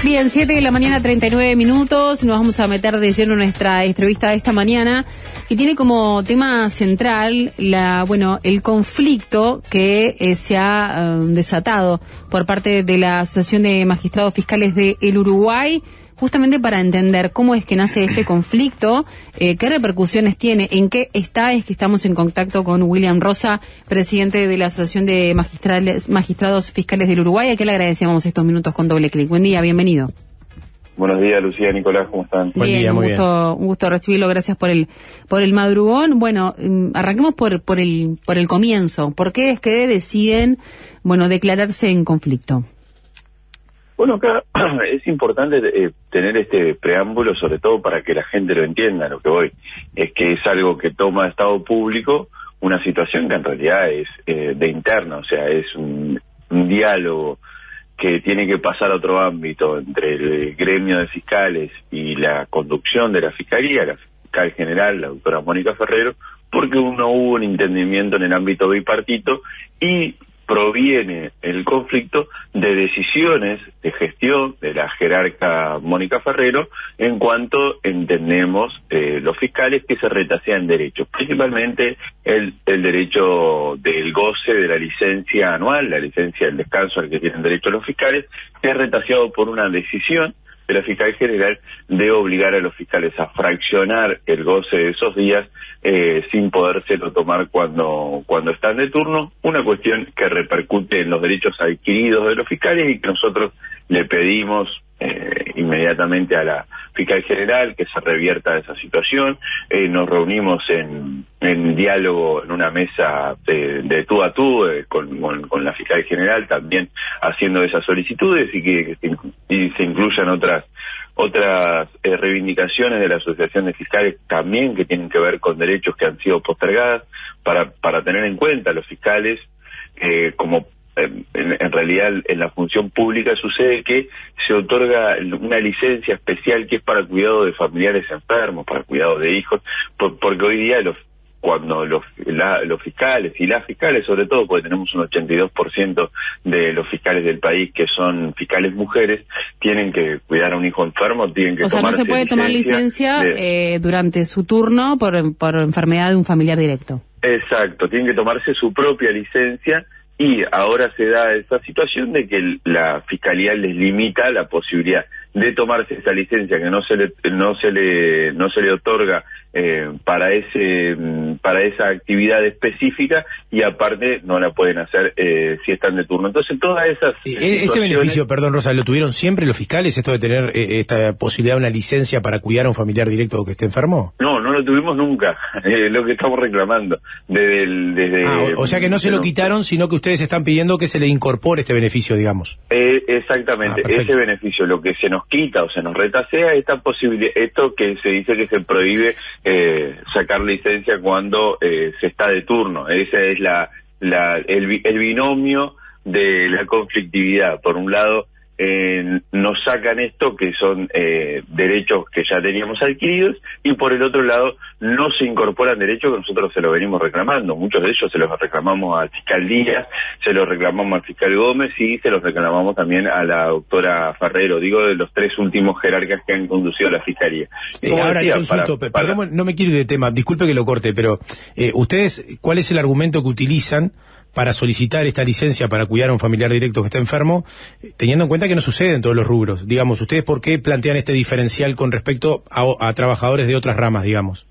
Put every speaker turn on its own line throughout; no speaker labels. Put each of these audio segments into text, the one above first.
Bien, 7 de la mañana, 39 minutos. Nos vamos a meter de lleno en nuestra entrevista de esta mañana, que tiene como tema central el conflicto que se ha desatado por parte de la Asociación de Magistrados Fiscales del Uruguay, justamente para entender cómo es que nace este conflicto, qué repercusiones tiene, en qué está. Es que estamos en contacto con William Rosa, presidente de la Asociación de Magistrados Fiscales del Uruguay, a quien le agradecemos estos minutos con Doble Clic. Buen día, bienvenido.
Buenos días, Lucía, Nicolás, ¿cómo están?
Buen día, un gusto recibirlo, gracias por el madrugón. Bueno, arranquemos por el comienzo. ¿Por qué es que deciden, declararse en conflicto?
Bueno, acá es importante tener este preámbulo, sobre todo para que la gente lo entienda. Lo que voy es que es algo que toma Estado público, una situación que en realidad es de interna, o sea, es un diálogo que tiene que pasar a otro ámbito entre el gremio de fiscales y la conducción de la Fiscalía, la fiscal general, la doctora Mónica Ferrero, porque no hubo un entendimiento en el ámbito bipartito y proviene el conflicto de decisiones de gestión de la jerarca Mónica Ferrero en cuanto entendemos los fiscales que se retasean derechos, principalmente el derecho del goce de la licencia anual, la licencia del descanso al que tienen derecho los fiscales, que es retaseado por una decisión de la fiscal general de obligar a los fiscales a fraccionar el goce de esos días sin podérselo tomar cuando están de turno, una cuestión que repercute en los derechos adquiridos de los fiscales y que nosotros le pedimos inmediatamente a la fiscal general que se revierta esa situación. Nos reunimos en diálogo en una mesa de tú a tú con la fiscal general también haciendo esas solicitudes y que se incluyan otras reivindicaciones de la Asociación de Fiscales también que tienen que ver con derechos que han sido postergadas para tener en cuenta los fiscales como en realidad en la función pública sucede que se otorga una licencia especial que es para cuidado de familiares enfermos, para cuidado de hijos, porque hoy día cuando los fiscales y las fiscales, sobre todo porque tenemos un 82% de los fiscales del país que son fiscales mujeres, tienen que cuidar a un hijo enfermo, tienen que
no se puede tomar licencia durante su turno por enfermedad de un familiar directo.
Exacto, tienen que tomarse su propia licencia. Y ahora se da esa situación de que la Fiscalía les limita la posibilidad de tomarse esa licencia que no se le otorga para esa actividad específica y aparte no la pueden hacer si están de turno. Entonces todas esas
ese beneficio, perdón Rosa, ¿lo tuvieron siempre los fiscales, esto de tener esta posibilidad de una licencia para cuidar a un familiar directo que esté enfermo?
No lo tuvimos nunca, lo que estamos reclamando
o sea que no se lo quitaron, sino que ustedes están pidiendo que se le incorpore este beneficio, digamos.
Exactamente, ese beneficio, lo que se nos quita o se nos retasea esta posibilidad, esto que se dice que se prohíbe sacar licencia cuando se está de turno. Ese es el binomio de la conflictividad. Por un lado, nos sacan esto que son derechos que ya teníamos adquiridos y por el otro lado no se incorporan derechos que nosotros se los venimos reclamando. Muchos de ellos se los reclamamos al fiscal Díaz, se los reclamamos al fiscal Gómez y se los reclamamos también a la doctora Ferrero, digo de los tres últimos jerarcas que han conducido la fiscalía.
Ahora le consulto, perdón, no me quiero ir de tema, disculpe que lo corte, pero ustedes, ¿cuál es el argumento que utilizan para solicitar esta licencia para cuidar a un familiar directo que está enfermo, teniendo en cuenta que no sucede en todos los rubros? Digamos, ¿ustedes por qué plantean este diferencial con respecto a trabajadores de otras ramas, digamos?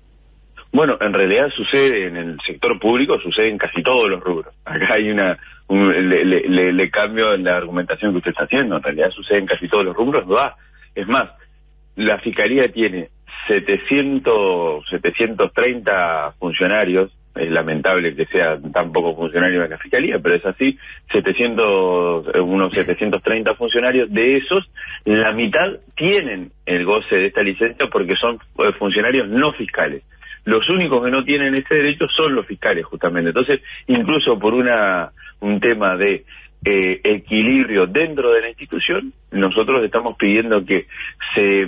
Bueno, en realidad sucede en el sector público, sucede en casi todos los rubros. Acá hay le cambio en la argumentación que usted está haciendo. En realidad sucede en casi todos los rubros, es más, la Fiscalía tiene 730 funcionarios. Es lamentable que sean tan pocos funcionarios en la Fiscalía, pero es así, unos 730 funcionarios. De esos, la mitad tienen el goce de esta licencia porque son funcionarios no fiscales. Los únicos que no tienen ese derecho son los fiscales, justamente. Entonces, incluso por un tema de equilibrio dentro de la institución, nosotros estamos pidiendo que se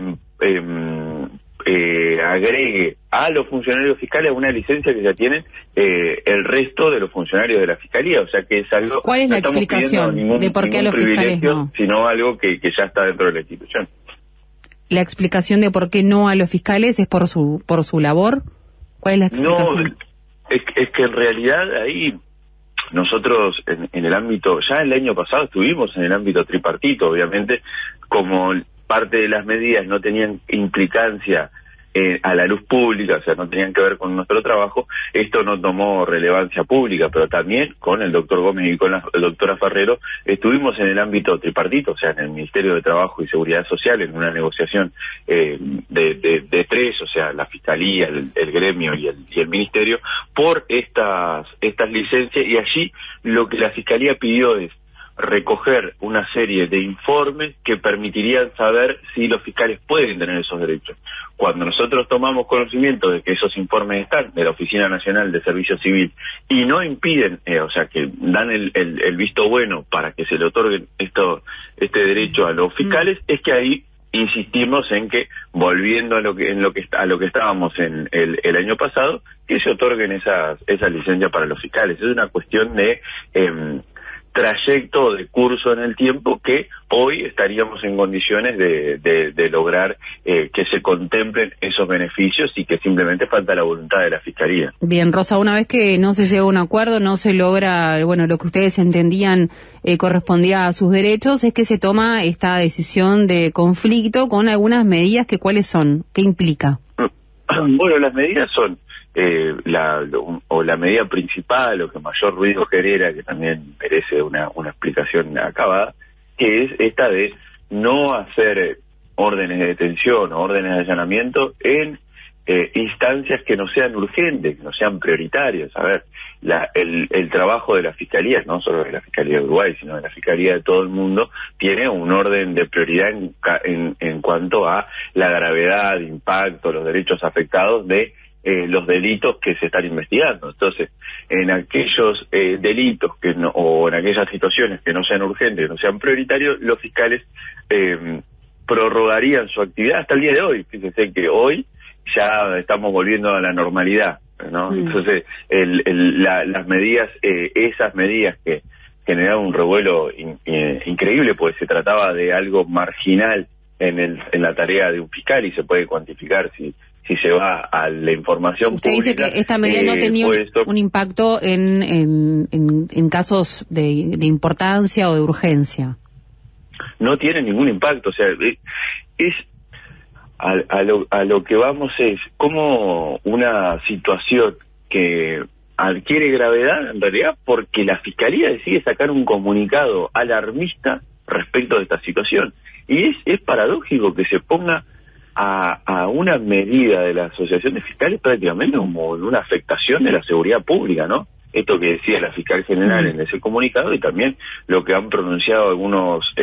agregue a los funcionarios fiscales una licencia que ya tienen el resto de los funcionarios de la Fiscalía, o sea que es algo...
¿Cuál es la explicación de por qué a los fiscales no?
Sino algo que ya está dentro de la institución.
¿La explicación de por qué no a los fiscales es por su labor? ¿Cuál es la explicación?
No, es que en realidad ahí nosotros en el ámbito, ya el año pasado estuvimos en el ámbito tripartito, obviamente, como parte de las medidas no tenían implicancia a la luz pública, o sea, no tenían que ver con nuestro trabajo, esto no tomó relevancia pública, pero también con el doctor Gómez y con la doctora Ferrero estuvimos en el ámbito tripartito, o sea, en el Ministerio de Trabajo y Seguridad Social, en una negociación de tres, o sea, la Fiscalía, el gremio y el Ministerio, por estas licencias, y allí lo que la Fiscalía pidió es recoger una serie de informes que permitirían saber si los fiscales pueden tener esos derechos. Cuando nosotros tomamos conocimiento de que esos informes están de la Oficina Nacional de Servicio Civil y no impiden, o sea, que dan el visto bueno para que se le otorguen este derecho a los fiscales, es que ahí insistimos en que, volviendo a lo que estábamos en el año pasado, que se otorguen esas licencias para los fiscales. Es una cuestión de trayecto de curso en el tiempo que hoy estaríamos en condiciones de lograr que se contemplen esos beneficios y que simplemente falta la voluntad de la Fiscalía.
Bien, Rosa, una vez que no se llega a un acuerdo, no se logra, bueno, lo que ustedes entendían correspondía a sus derechos, es que se toma esta decisión de conflicto con algunas medidas que ¿cuáles son? ¿Qué implica?
Bueno, las medidas son la medida principal o que mayor ruido genera, que también merece una explicación acabada, que es esta de no hacer órdenes de detención o órdenes de allanamiento en instancias que no sean urgentes, que no sean prioritarias. A ver, el trabajo de la Fiscalía, no solo de la Fiscalía de Uruguay, sino de la Fiscalía de todo el mundo, tiene un orden de prioridad en cuanto a la gravedad, impacto, los derechos afectados de los delitos que se están investigando. Entonces, en aquellos delitos o en aquellas situaciones que no sean urgentes, que no sean prioritarios, los fiscales prorrogarían su actividad hasta el día de hoy. Fíjense que hoy ya estamos volviendo a la normalidad, ¿no? Entonces, las medidas, esas medidas que generaron un revuelo increíble, pues se trataba de algo marginal en la tarea de un fiscal y se puede cuantificar si se va a la información
Usted
pública.
Usted dice que esta medida no tenía un impacto en casos de importancia o de urgencia.
No tiene ningún impacto, o sea, es a lo que vamos es como una situación que adquiere gravedad, en realidad, porque la Fiscalía decide sacar un comunicado alarmista respecto de esta situación. Y es paradójico que se ponga a una medida de la Asociación de Fiscales prácticamente como una afectación de la seguridad pública, ¿no? Esto que decía la fiscal general en ese comunicado y también lo que han pronunciado algunos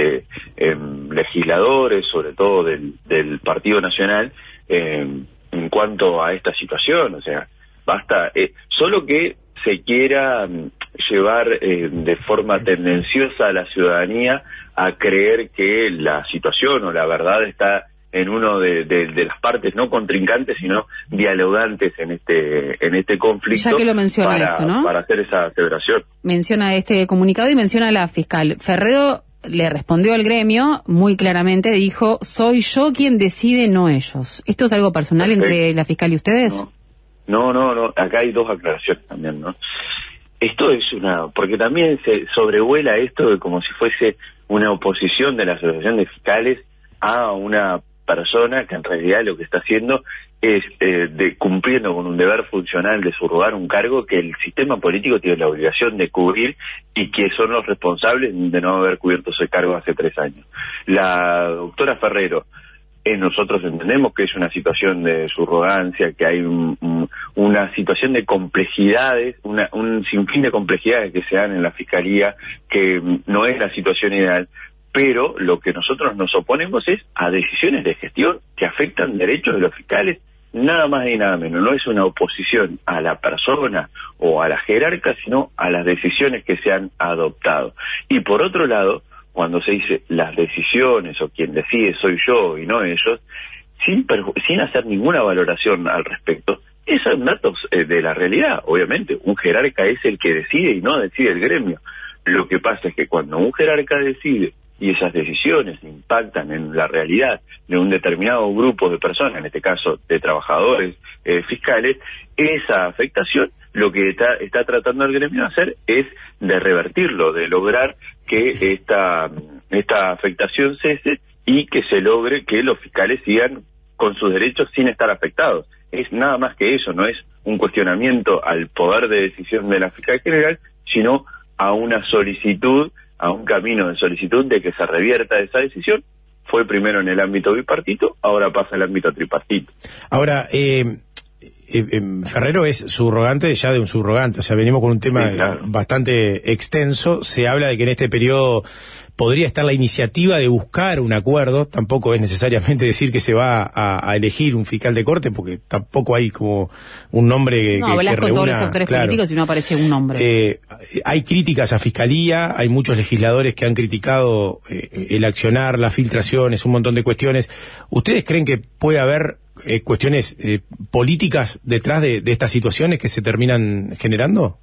legisladores, sobre todo del Partido Nacional, en cuanto a esta situación. O sea, basta, solo que se quiera llevar de forma tendenciosa a la ciudadanía a creer que la situación o la verdad está en uno de las partes no contrincantes sino dialogantes en este conflicto.
Ya que lo menciona esto, ¿no?
Para hacer esa aseveración.
Menciona este comunicado y menciona a la fiscal. Ferrero le respondió al gremio muy claramente, dijo: soy yo quien decide, no ellos. ¿Esto es algo personal entre la fiscal y ustedes?
No, acá hay dos aclaraciones también, ¿no? Esto es porque también se sobrevuela esto de como si fuese una oposición de la Asociación de Fiscales a una persona que en realidad lo que está haciendo es cumpliendo con un deber funcional de subrogar un cargo que el sistema político tiene la obligación de cubrir y que son los responsables de no haber cubierto ese cargo hace 3 años. La doctora Ferrero, nosotros entendemos que es una situación de subrogancia, que hay una situación de complejidades, un sinfín de complejidades que se dan en la Fiscalía, que no es la situación ideal, pero lo que nosotros nos oponemos es a decisiones de gestión que afectan derechos de los fiscales, nada más y nada menos. No es una oposición a la persona o a la jerarca, sino a las decisiones que se han adoptado. Y por otro lado, cuando se dice las decisiones o quien decide soy yo y no ellos, sin hacer ninguna valoración al respecto, esos son datos de la realidad. Obviamente, un jerarca es el que decide y no decide el gremio. Lo que pasa es que cuando un jerarca decide y esas decisiones impactan en la realidad de un determinado grupo de personas, en este caso de trabajadores fiscales, esa afectación, lo que está tratando el gremio de hacer es de revertirlo, de lograr que esta afectación cese y que se logre que los fiscales sigan con sus derechos sin estar afectados. Es nada más que eso, no es un cuestionamiento al poder de decisión de la fiscal general, sino a una solicitud, a un camino de solicitud de que se revierta esa decisión. Fue primero en el ámbito bipartito, ahora pasa al ámbito tripartito.
Ahora, Ferrero es subrogante ya de un subrogante, o sea, venimos con un tema bastante extenso. Se habla de que en este periodo podría estar la iniciativa de buscar un acuerdo. Tampoco es necesariamente decir que se va a elegir un fiscal de corte, porque tampoco hay como un nombre que
hablas
con
reúna, todos los actores políticos y no aparece un nombre.
Hay críticas a Fiscalía, hay muchos legisladores que han criticado el accionar, las filtraciones, un montón de cuestiones. ¿Ustedes creen que puede haber cuestiones políticas detrás de estas situaciones que se terminan generando?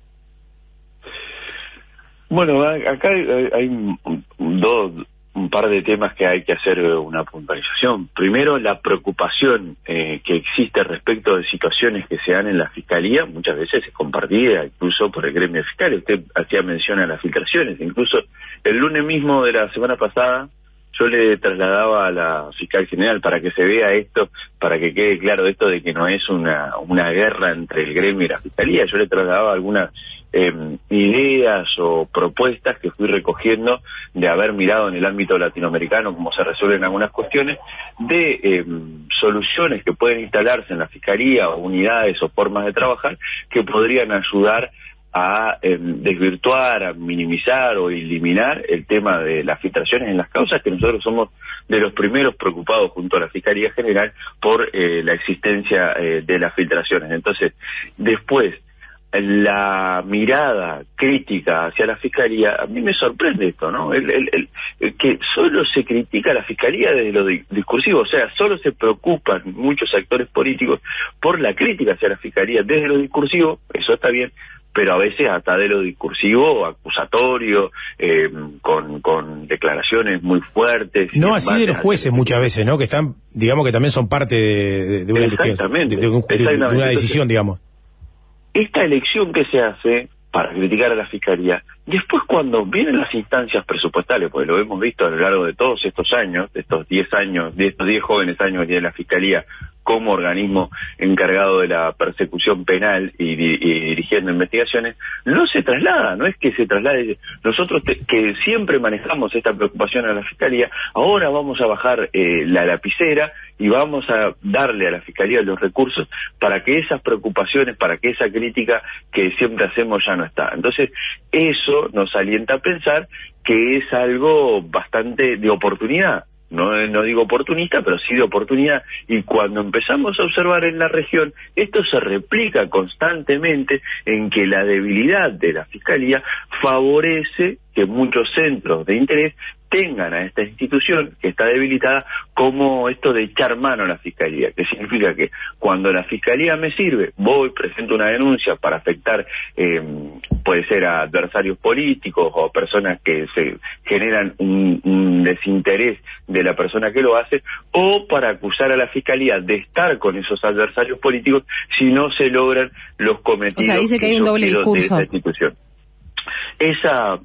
Bueno, acá hay un par de temas que hay que hacer una puntualización. Primero, la preocupación que existe respecto de situaciones que se dan en la Fiscalía, muchas veces es compartida incluso por el gremio fiscal. Usted hacía mención a las filtraciones, incluso el lunes mismo de la semana pasada, yo le trasladaba a la fiscal general para que se vea esto, para que quede claro esto de que no es una guerra entre el gremio y la Fiscalía. Yo le trasladaba algunas ideas o propuestas que fui recogiendo de haber mirado en el ámbito latinoamericano cómo se resuelven algunas cuestiones, de soluciones que pueden instalarse en la Fiscalía, o unidades o formas de trabajar que podrían ayudar a desvirtuar, a minimizar o eliminar el tema de las filtraciones en las causas, que nosotros somos de los primeros preocupados junto a la Fiscalía General por la existencia de las filtraciones. Entonces, después, la mirada crítica hacia la Fiscalía, a mí me sorprende esto, ¿no? Que solo se critica a la Fiscalía desde lo discursivo, o sea, solo se preocupan muchos actores políticos por la crítica hacia la Fiscalía desde lo discursivo, eso está bien, pero a veces hasta de lo discursivo, acusatorio, con declaraciones muy fuertes.
No así de los jueces muchas veces, ¿no? Que están, digamos que también son parte de una investigación, de una decisión, digamos.
Esta elección que se hace para criticar a la Fiscalía, después cuando vienen las instancias presupuestales, porque lo hemos visto a lo largo de todos estos años, de estos 10 años, de estos 10 jóvenes años de la Fiscalía como organismo encargado de la persecución penal y dirigiendo investigaciones, no se traslada, no es que se traslade. Nosotros que siempre manejamos esta preocupación a la Fiscalía, ahora vamos a bajar la lapicera y vamos a darle a la Fiscalía los recursos para que esas preocupaciones, para que esa crítica que siempre hacemos ya no está. Entonces, eso nos alienta a pensar que es algo bastante de oportunidad. No digo oportunista, pero sí de oportunidad, y cuando empezamos a observar en la región, esto se replica constantemente en que la debilidad de la Fiscalía favorece que muchos centros de interés tengan a esta institución que está debilitada como esto de echar mano a la Fiscalía, que significa que cuando la Fiscalía me sirve, voy, presento una denuncia para afectar, puede ser a adversarios políticos o personas que se generan un desinterés de la persona que lo hace, o para acusar a la Fiscalía de estar con esos adversarios políticos si no se logran los cometidos.
O sea, dice que hay un doble discurso
de esa institución. Esa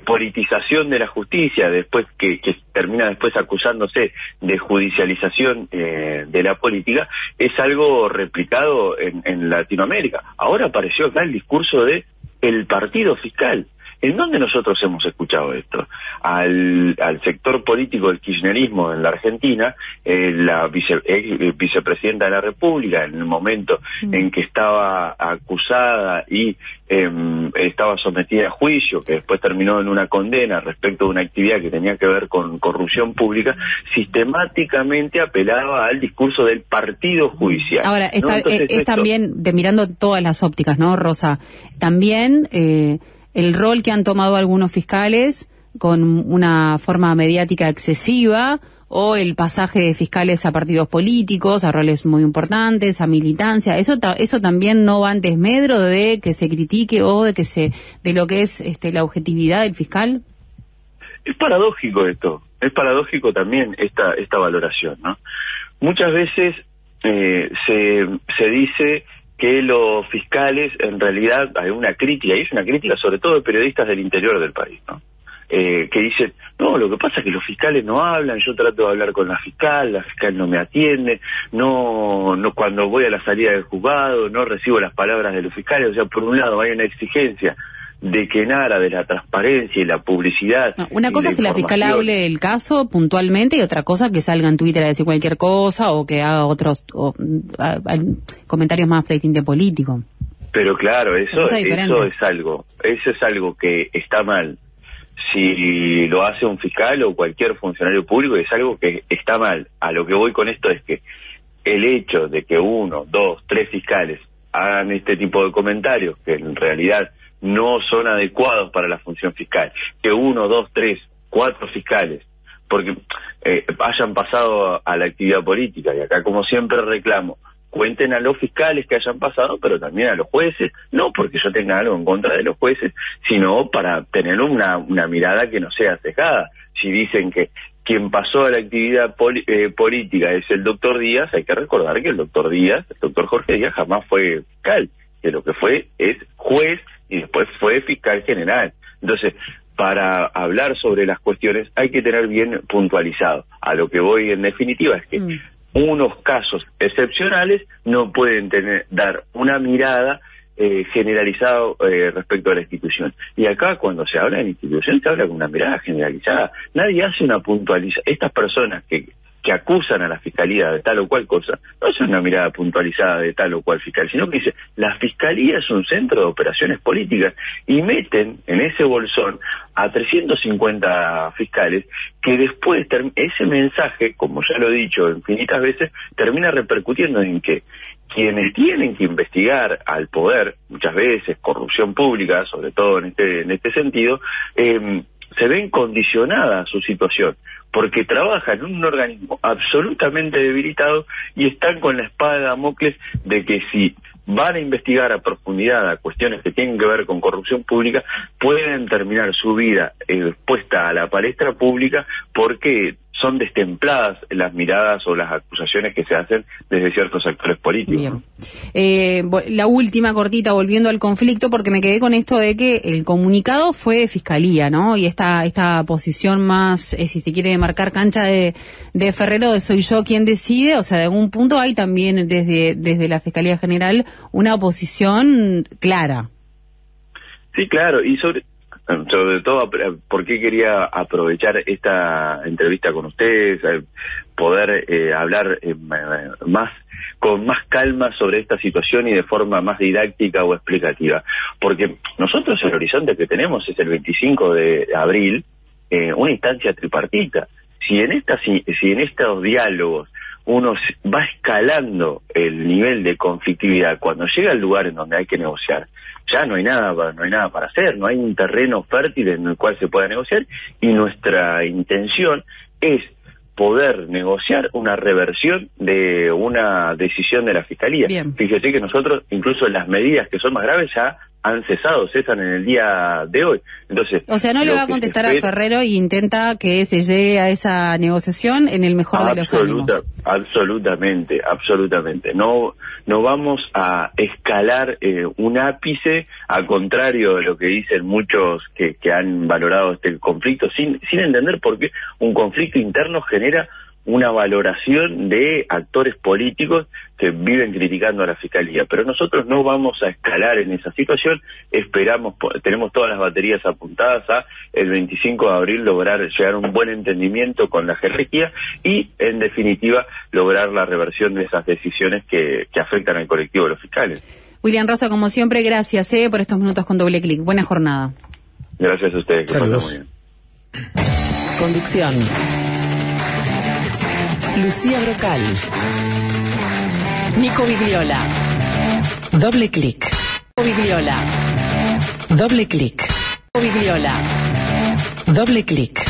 politización de la justicia, después que termina después acusándose de judicialización de la política, es algo replicado en Latinoamérica. Ahora apareció acá el discurso de el partido fiscal. ¿En dónde nosotros hemos escuchado esto? Al sector político del kirchnerismo en la Argentina, la vicepresidenta de la República, en el momento en que estaba acusada y estaba sometida a juicio, que después terminó en una condena respecto de una actividad que tenía que ver con corrupción pública, sistemáticamente apelaba al discurso del partido judicial.
Ahora, es también, mirando todas las ópticas, ¿no, Rosa? También el rol que han tomado algunos fiscales con una forma mediática excesiva, o el pasaje de fiscales a partidos políticos, a roles muy importantes, a militancia. Eso también no va en desmedro de que se critique o de lo que es la objetividad del fiscal.
Es paradójico esto, es paradójico también esta valoración, ¿no? Muchas veces se dice que los fiscales, en realidad hay una crítica, y es una crítica sobre todo de periodistas del interior del país, ¿no? Que dicen, no, lo que pasa es que los fiscales no hablan, yo trato de hablar con la fiscal no me atiende, no cuando voy a la salida del juzgado no recibo las palabras de los fiscales. O sea, por un lado hay una exigencia de que nada de la transparencia y la publicidad.
No, una cosa es que la fiscal hable del caso puntualmente y otra cosa que salga en Twitter a decir cualquier cosa o que haga otros comentarios más de tinte político.
Pero claro, eso es algo que está mal. Si lo hace un fiscal o cualquier funcionario público, es algo que está mal. A lo que voy con esto es que el hecho de que 1, 2, 3 fiscales hagan este tipo de comentarios que en realidad no son adecuados para la función fiscal, que 1, 2, 3, 4 fiscales, porque hayan pasado a la actividad política, y acá como siempre reclamo, cuenten a los fiscales que hayan pasado, pero también a los jueces, no porque yo tenga algo en contra de los jueces, sino para tener una mirada que no sea sesgada. Si dicen que quien pasó a la actividad política es el doctor Díaz, hay que recordar que el doctor Jorge Díaz jamás fue fiscal, que lo que fue es juez y después fue fiscal general. Entonces, para hablar sobre las cuestiones hay que tener bien puntualizado. A lo que voy en definitiva es que unos casos excepcionales no pueden dar una mirada generalizada respecto a la institución. Y acá cuando se habla de la institución se habla con una mirada generalizada. Nadie hace una puntualización. Estas personas que acusan a la fiscalía de tal o cual cosa, no es una mirada puntualizada de tal o cual fiscal, sino que dice, la fiscalía es un centro de operaciones políticas, y meten en ese bolsón a 350 fiscales que después ese mensaje, como ya lo he dicho infinitas veces, termina repercutiendo en que quienes tienen que investigar al poder, muchas veces corrupción pública, sobre todo en este sentido, se ven condicionada su situación, porque trabajan en un organismo absolutamente debilitado y están con la espada de Damocles de que si van a investigar a profundidad a cuestiones que tienen que ver con corrupción pública, pueden terminar su vida expuesta a la palestra pública porque son destempladas las miradas o las acusaciones que se hacen desde ciertos actores políticos.
Bien. La última cortita, volviendo al conflicto, porque me quedé con esto de que el comunicado fue de Fiscalía, ¿no? Y esta posición más, si se quiere, de marcar cancha de Ferrero, de soy yo quien decide, o sea, de algún punto hay también desde la Fiscalía General una posición clara.
Sí, claro, y sobre todo, ¿por qué quería aprovechar esta entrevista con ustedes? Poder hablar con más calma sobre esta situación y de forma más didáctica o explicativa. Porque nosotros el horizonte que tenemos es el 25 de abril, una instancia tripartita. Si en estos diálogos uno va escalando el nivel de conflictividad, cuando llega al lugar en donde hay que negociar, ya no hay nada para hacer, no hay un terreno fértil en el cual se pueda negociar, y nuestra intención es poder negociar una reversión de una decisión de la Fiscalía. Bien. Fíjese que nosotros, incluso las medidas que son más graves ya cesan en el día de hoy. Entonces,
o sea, no le va a contestar a Ferrero e intenta que se llegue a esa negociación en el mejor de los ánimos.
Absolutamente. No vamos a escalar un ápice, al contrario de lo que dicen muchos que han valorado este conflicto, sin entender por qué un conflicto interno genera una valoración de actores políticos que viven criticando a la Fiscalía. Pero nosotros no vamos a escalar en esa situación, tenemos todas las baterías apuntadas a el 25 de abril lograr llegar a un buen entendimiento con la jerarquía y, en definitiva, lograr la reversión de esas decisiones que afectan al colectivo de los fiscales.
William Rosa, como siempre, gracias por estos minutos con Doble Clic. Buena jornada.
Gracias a ustedes.
Saludos.
Muy bien.
Conducción: Lucía Brocal, Nico Vigliola. Doble Clic. Vigliola. Doble Clic. Vigliola. Doble clic.